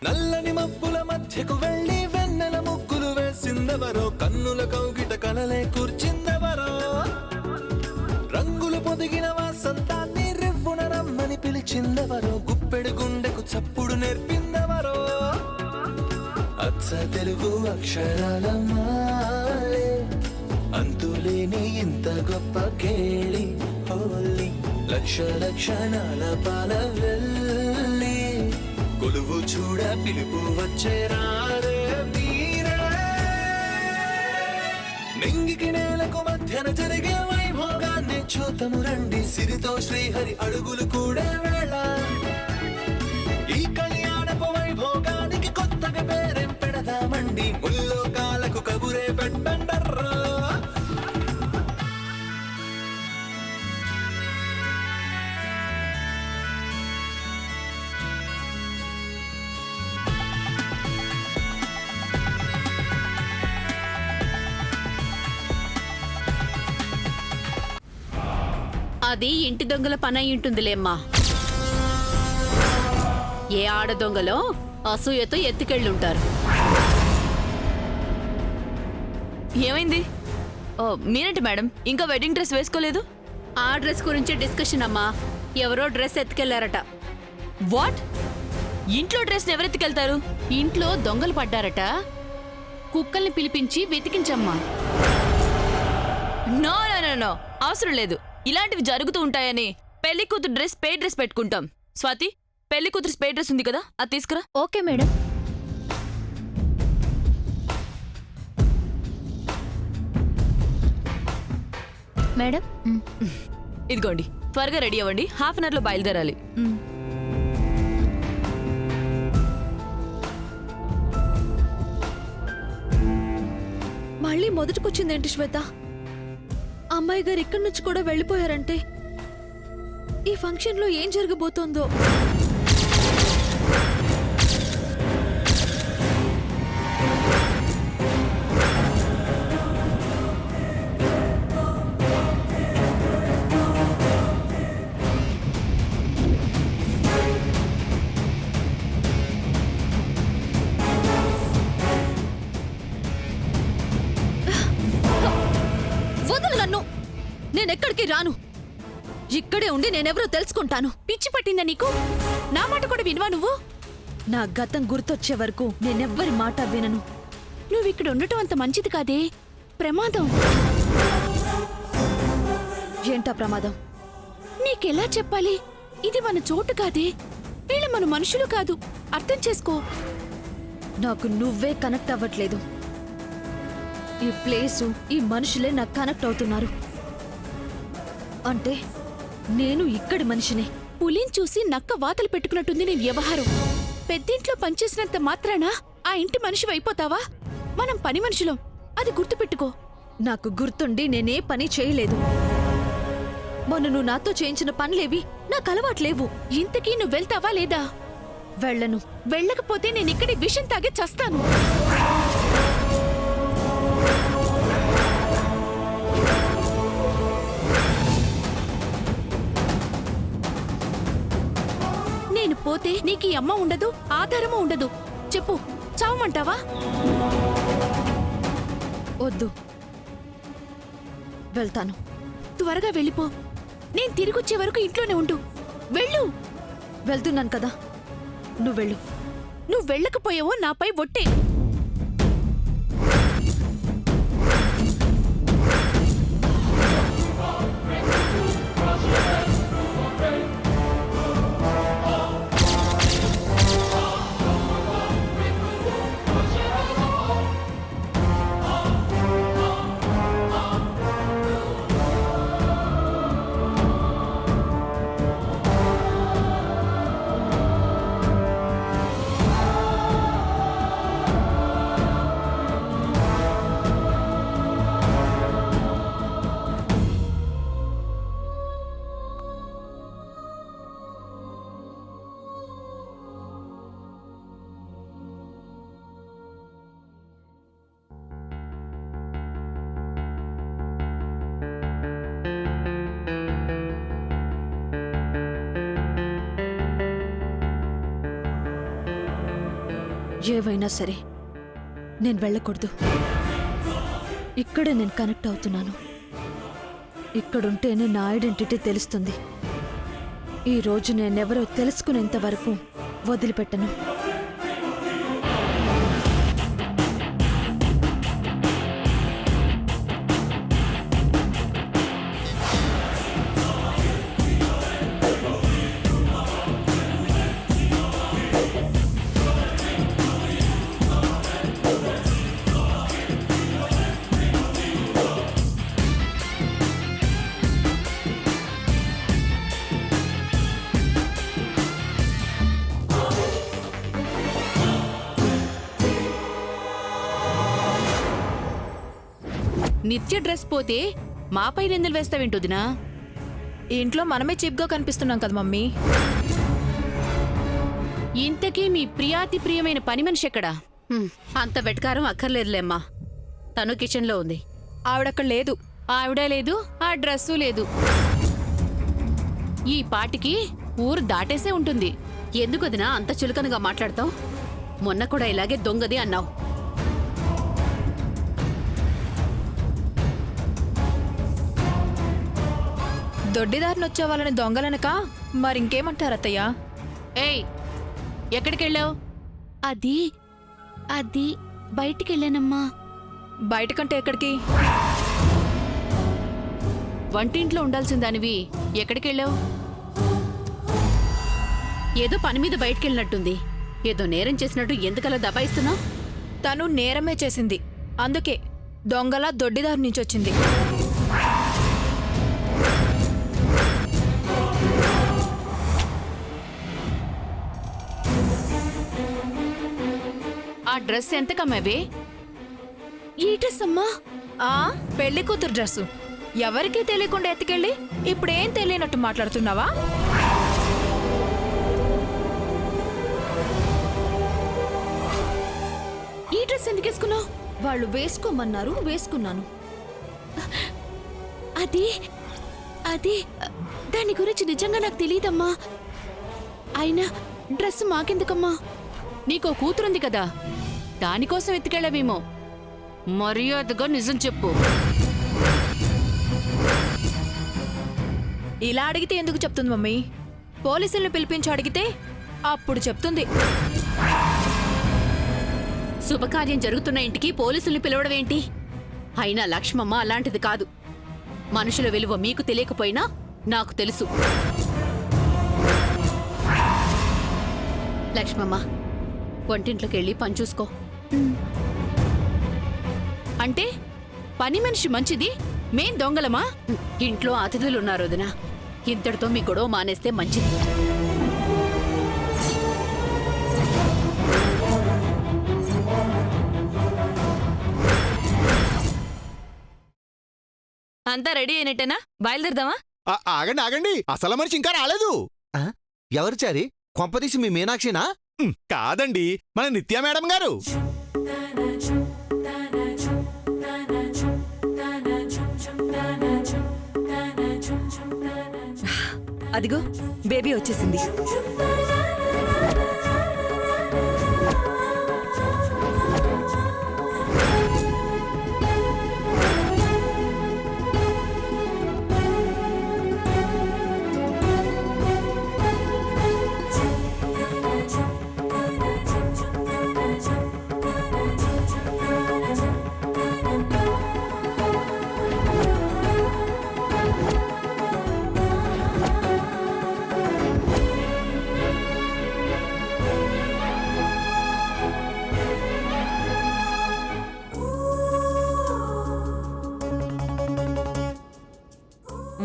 నల్లని మబ్బుల మధ్యకు వెళ్ళి వెన్నెల ముగ్గులు వేసిందెవరో, కన్నుల కౌగిట కలలే కూర్చిందెవరో, రంగులు పొదిగిన వాసంతాన్ని రివ్వున రమ్మని పిలిచిందెవరో, గుప్పెడు గుండెకు చప్పుడు నేర్పిందెవరో, అచ్చ తెలుగు అక్షరాల మాలే అంతులేని ఇంత గొప్ప కేళి హోలీ, లక్ష లక్షణాల పాల వెళ్ళి కొలువు చూడ పిలుపు వచ్చేరారే మీరే. నింగికి నేలకు మధ్యన జరిగే వైభోగాన్ని చూతము రండి, సిరితో శ్రీహరి అడుగులు కూడా వేళ. ఈ కళ్యాణపు వైభోగానికి కొత్తగా పేరేం పెడదామండి, ముల్లోకాలకు కబురే పెట్టండర్రా. అది ఇంటి దొంగల పని అయి ఉంటుందిలేమ్మా. ఏ ఆడ దొంగలో అసూయతో ఎత్తుకెళ్ళుంటారు. ఏమైంది? ఓ మీరేంటి మేడం ఇంకా వెడ్డింగ్ డ్రెస్ వేసుకోలేదు? ఆ డ్రెస్ గురించి డిస్కషన్ అమ్మా. ఎవరో డ్రెస్ ఎత్తుకెళ్లారట. వాట్? ఇంట్లో డ్రెస్ ఎవరెత్తుకెళ్తారు? ఇంట్లో దొంగలు పడ్డారట. కుక్కల్ని పిలిపించి వెతికించమ్మా. నో నో నో నో, అవసరం లేదు. ఇలాంటివి జరుగుతూ ఉంటాయని పెళ్లి కూతురు డ్రెస్ స్పే డ్రెస్ పెట్టుకుంటాం. స్వాతి, పెళ్లి కూతురు స్పే డ్రెస్ ఉంది కదా, అది తీసుకురా. Okay madam. మేడం ఇదిగోండి, త్వరగా రెడీ అవ్వండి. హాఫ్ అన్ అవర్ లో బయలుదేరాలి. మళ్ళీ మొదటికొచ్చిందేంటి శ్వేత? అమ్మాయి గారు ఇక్కడి నుంచి కూడా వెళ్ళిపోయారంటే ఈ ఫంక్షన్ లో ఏం జరగబోతోందో. వదలు నన్ను, నేనెక్కడికి రాను. ఇక్కడే ఉండి నేనెవరో తెలుసుకుంటాను. పిచ్చి పట్టిందా నీకు? నా మాట కూడా వినవా నువ్వు? నా గతం గుర్తొచ్చే వరకు నేనెవ్వరి మాట వినను. నువ్విక్కడ ఉండటం అంత మంచిది కాదే, ప్రమాదం. ఏంటా ప్రమాదం? నీకెలా చెప్పాలి? ఇది మన చోటు కాదే, వీళ్ళు మన మనుషులు కాదు, అర్థం చేసుకో. నాకు నువ్వే కనెక్ట్ అవ్వట్లేదు. ఈ ప్లేసు, ఈ మనుషులే నాకు కనెక్ట్ అవుతున్నారు. అంటే నేను ఇక్కడి మనిషినే. పులిని చూసి నక్క వాతలు పెట్టుకున్నట్టుంది నీ వ్యవహారం. పెద్దింట్లో పనిచేసినంత మాత్రాన ఆ ఇంటి మనిషి అయిపోతావా? మనం పని మనుషులం, అది గుర్తుపెట్టుకో. నాకు గుర్తుండి నేనే పని చేయలేదు. మొన్న నువ్వు నాతో చేయించిన పనులేవి నాకు అలవాట్లేవు. ఇంతకీ నువ్వు వెళ్తావా లేదా? వెళ్ళను. వెళ్ళకపోతే నేనిక్కడి విషం తాగి చస్తాను. నేను పోతే నీకు ఈ అమ్మ ఉండదు, ఆధారము ఉండదు. చెప్పు, చావమంటావా? వద్దు, వెళ్తాను. త్వరగా వెళ్ళిపో. నేను తిరిగొచ్చే వరకు ఇంట్లోనే ఉండు. వెళ్ళు. వెళ్తున్నాను కదా, నువ్వు వెళ్ళు. నువ్వు వెళ్ళకపోయావో నాపై ఒట్టే. ఏవైనా సరే నేను వెళ్ళకూడదు. ఇక్కడే నేను కనెక్ట్ అవుతున్నాను. ఇక్కడుంటేనే నా ఐడెంటిటీ తెలుస్తుంది. ఈ రోజు నేనెవరో తెలుసుకునేంత వరకు వదిలిపెట్టను. నిత్య డ్రెస్ పోతే మాపై నిందలు వేస్తావేంటొదినా? ఇంట్లో మనమే చీప్గా కనిపిస్తున్నాం కదా మమ్మీ. ఇంతకీ మీ ప్రియాతి ప్రియమైన పని మనిషి ఎక్కడా? అంత వెటకారం అక్కర్లేదులేమ్మా. తను కిచెన్లో ఉంది. ఆవిడక్కడ లేదు. ఆవిడ లేదు, ఆ డ్రెస్సు లేదు. ఈ పాటికి ఊరు దాటేసే ఉంటుంది. ఎందుకొదినా అంత చులకనగా మాట్లాడతావు? మొన్న కూడా ఇలాగే దొంగది అన్నావు. దొడ్డిదారిని వచ్చే వాళ్ళని దొంగలనక మరింకేమంటారు అత్తయ్య? ఏయ్, ఎక్కడికెళ్ళావు? అది అది బయటికెళ్ళానమ్మా. బయటకంటే ఎక్కడికి? వంటింట్లో ఉండాల్సిందానివి ఎక్కడికెళ్ళావు? ఏదో పని మీద బయటికెళ్ళినట్టుంది. ఏదో నేరం చేసినట్టు ఎందుకలా దబాయిస్తున్నావు? తను నేరమే చేసింది. అందుకే దొంగలా దొడ్డిదారి నుంచి వచ్చింది. ఆ డ్రెస్ ఎంతకమ్మవే? ఈ డ్రెస్ అమ్మా? పెళ్లి కూతురు డ్రెస్సు. ఎవరికీ తెలియకుండా ఎత్తుకెళ్ళి ఇప్పుడేం తెలియనట్టు మాట్లాడుతున్నావా? ఈ డ్రెస్ ఎందుకు వేసుకున్నావు? వాళ్ళు వేసుకోమన్నారు, వేసుకున్నాను. అది అది దాని గురించి నిజంగా నాకు తెలియదమ్మా. అయినా డ్రెస్ మాకెందుకమ్మా? నీకో కూతురుంది కదా, దానికోసం ఎత్తుకెళ్ళవేమో. మర్యాదగా నిజం చెప్పు. ఇలా అడిగితే ఎందుకు చెప్తుంది మమ్మీ? పోలీసుల్ని పిలిపించి అడిగితే అప్పుడు చెప్తుంది. శుభకార్యం జరుగుతున్న ఇంటికి పోలీసుల్ని పిలవడం ఏంటి? అయినా లక్ష్మమ్మ అలాంటిది కాదు. మనుషుల విలువ మీకు తెలియకపోయినా నాకు తెలుసు. లక్ష్మమ్మ, వంటింట్లోకి వెళ్ళి పని చూసుకో. అంటే పని మనిషి మంచిది, మేం దొంగలమా? ఇంట్లో అతిథులున్నారు వదినా. ఇంతటితో మీ గొడవ మానేస్తే మంచిది. అంతా రెడీ అయినట్టేనా? బయలుదేరదామా? ఆగండి ఆగండి, అసలు మనిషి ఇంకా రాలేదు. ఎవరు చారి? కొంపదీసి మీ మీనాక్షినా? కాదండి, మన నిత్య మేడం గారు. అదిగో బేబీ వచ్చేసింది.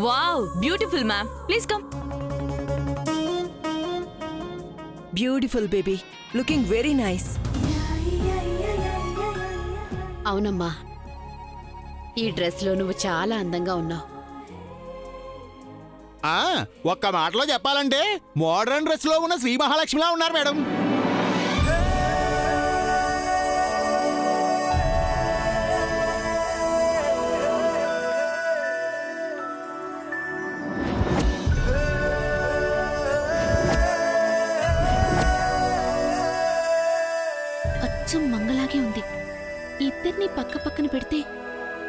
Wow, beautiful ma'am. Please come. Beautiful baby, looking very nice. అవునమ్మా, ఈ డ్రెస్లో నువ్వు చాలా అందంగా ఉన్నావు. ఒక్క మాటలో చెప్పాలంటే మోడర్న్ డ్రెస్ లో ఉన్న శ్రీ మహాలక్ష్మిలా ఉన్నారు మేడం. ఇద్దరినీ పక్క పక్కన పెడితే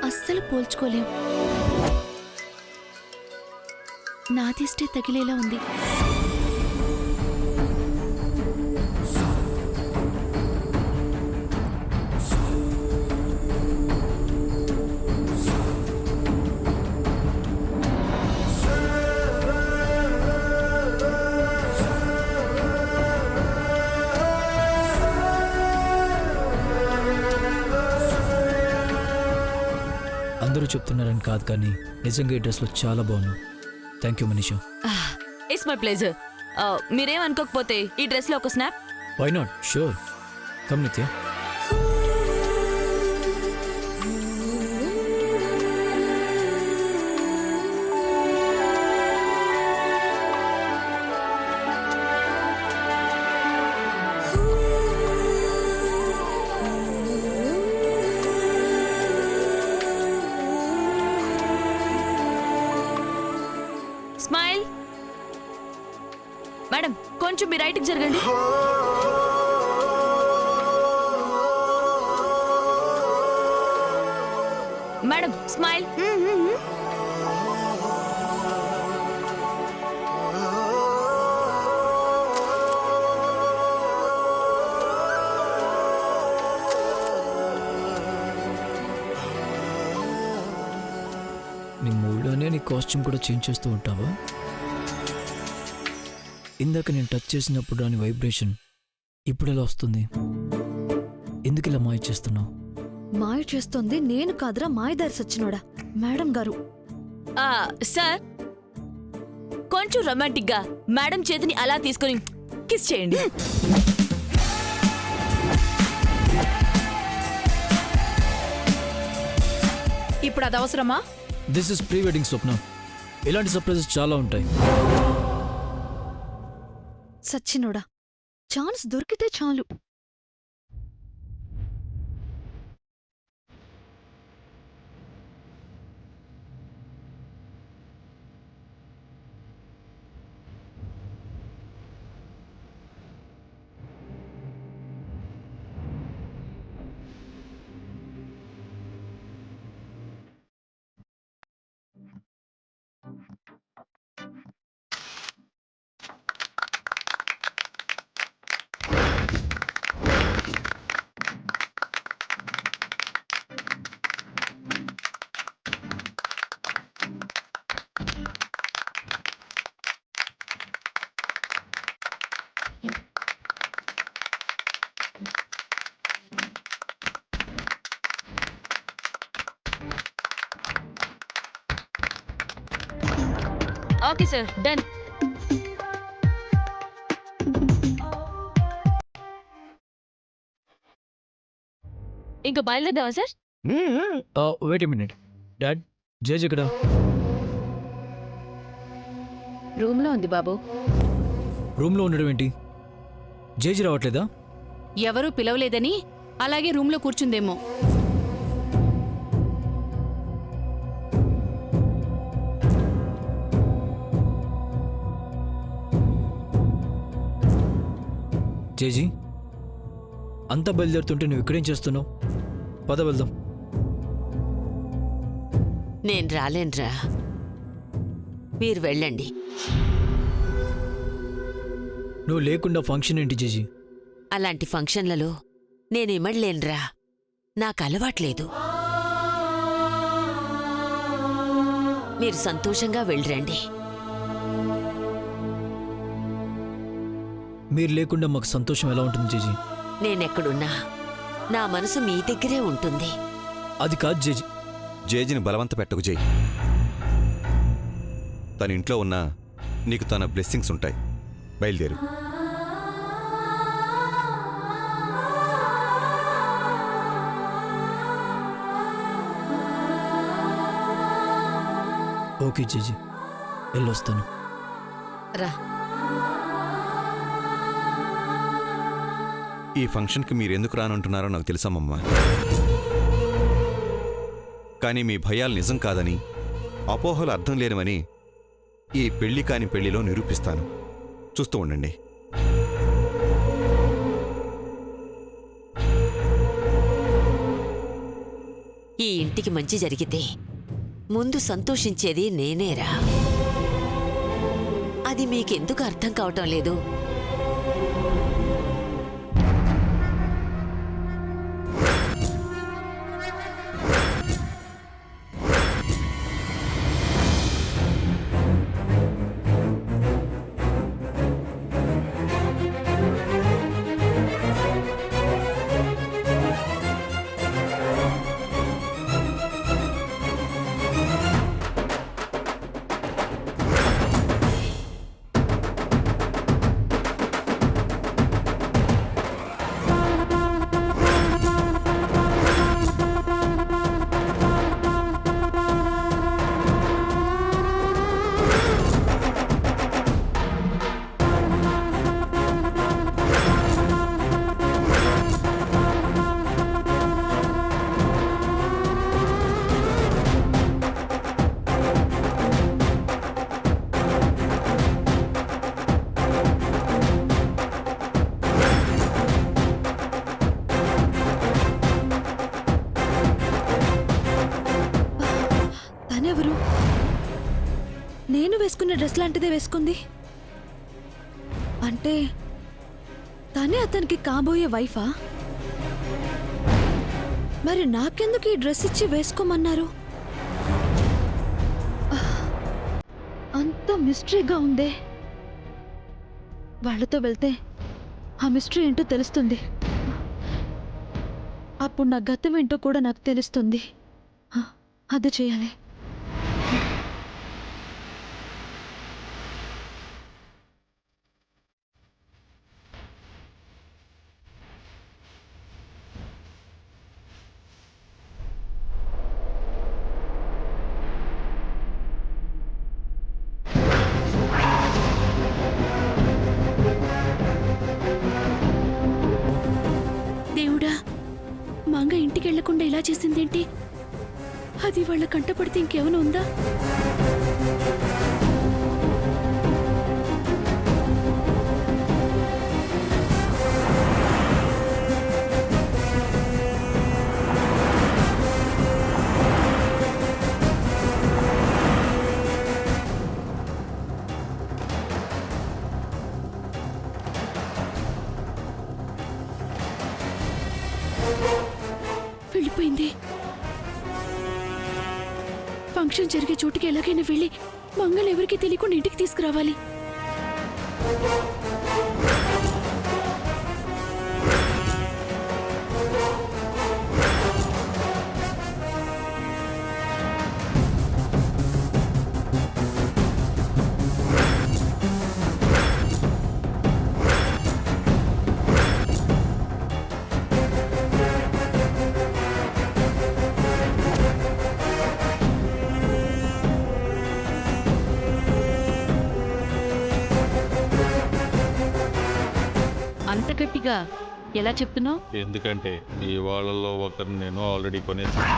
అస్సలు పోల్చుకోలేం. నాదిష్టే తగిలేలా ఉంది. అందరూ చెప్తున్నారని కాదు, కానీ నిజంగా ఈ డ్రెస్లో చాలా బాగున్నావు. Thank you Manisha. It's my pleasure. మీరేమనుకోకపోతే ఈ డ్రెస్లో ఒక snap. Why not, sure. Come Nitya. Smile. Madam, కొంచెం మీ రైట్కి జరగండి. Madam, smile. నీ మూడ్లోనే నీ కాస్ట్యూమ్ కూడా చేంజ్ చేస్తూ ఉంటావా? ఇందాక నేను టచ్ చేసినప్పుడు రాని వైబ్రేషన్ ఇప్పుడు ఎలా వస్తుంది? ఎందుకు ఇలా మాయ చేస్తున్నావు? మాయ చేస్తోంది నేను కాదురా, మాయదారి సచ్చినోడా, మేడం గారు. సార్, కొంచెం రొమాంటిక్ గా మేడం చేతిని అలా తీసుకొని కిస్ చేయండి. ఇప్పుడు అది అవసరమా? This is pre wedding Swapna. ఇలాంటి సర్ప్రైజెస్ చాలా ఉంటాయి. సచ్చినోడా, ఛాన్స్ దొరికితే చాలు. Okay sir, done. ఇంకా బయలుదేరావా sir? Wait a minute. Dad, జేజ్ ఇక్కడ. రూమ్లో ఉంది బాబు. రూమ్లో ఉండడం ఏంటి? జేజీ రావట్లేదా? ఎవరూ పిలవలేదని అలాగే రూమ్లో కూర్చుందేమో. జేజీ, అంతా బయలుదేరుతుంటే నువ్వు ఇక్కడేం చేస్తున్నావు? పద వెళ్దాం. నేను రాలేనురా, మీరు వెళ్ళండి. నువ్వు లేకుండా ఫంక్షన్ ఏంటి జేజీ? అలాంటి ఫంక్షన్లలో నేను ఇమడలేనురా, నాకు అలవాట్లేదు. మీరు సంతోషంగా వెళ్ళరండి. మీరు లేకుండా మాకు సంతోషం ఎలా ఉంటుంది జేజీ? నేనెక్కడున్నా నా మనసు మీ దగ్గరే ఉంటుంది. అది కాదు జేజీ. జేజీని బలవంత పెట్టకు జై. తన ఇంట్లో ఉన్నా నీకు తన బ్లెస్సింగ్స్ ఉంటాయి. బయలుదేరు. ఓకే జేజీ, వెళ్ళొస్తాను. రా. ఈ ఫంక్షన్కి మీరెందుకు రానంటున్నారో నాకు తెలుసమ్మమ్మా. కానీ మీ భయాలు నిజం కాదని, అపోహలు అర్థం లేనివని ఈ పెళ్లి కాని పెళ్లిలో నిరూపిస్తాను. చూస్తూ ఉండండి. ఇంటికి మంచి జరిగితే ముందు సంతోషించేది నేనేరా. అది మీకెందుకు అర్థం కావటం లేదు? తనెవరు? నేను వేసుకున్న డ్రెస్ లాంటిదే వేసుకుంది అంటే తనే అతనికి కాబోయే వైఫా? మరి నాకెందుకు ఈ డ్రెస్ ఇచ్చి వేసుకోమన్నారు? అంత మిస్టరీగా ఉందే. వాళ్ళతో వెళ్తే ఆ మిస్టరీ ఏంటో తెలుస్తుంది. అప్పుడు నా గతం ఏంటో కూడా నాకు తెలుస్తుంది. అది చేయాలి. దేవుడా, మంగ ఇంటికి వెళ్లకుండా ఇలా చేసిందేంటి? అది వాళ్ళ కంటపడితే ఇంకేమైనా ఉందా? వెళ్ళిపోయింది. ఫంక్షన్ జరిగే చోటుకి ఎలాగైనా వెళ్ళి మంగళ ఎవరికి తెలియకుండా ఇంటికి తీసుకురావాలి. అంత గట్టిగా ఎలా చెప్తున్నావు? ఎందుకంటే ఈ వాళ్ళలో ఒకరిని నేను ఆల్రెడీ కొనేసాను.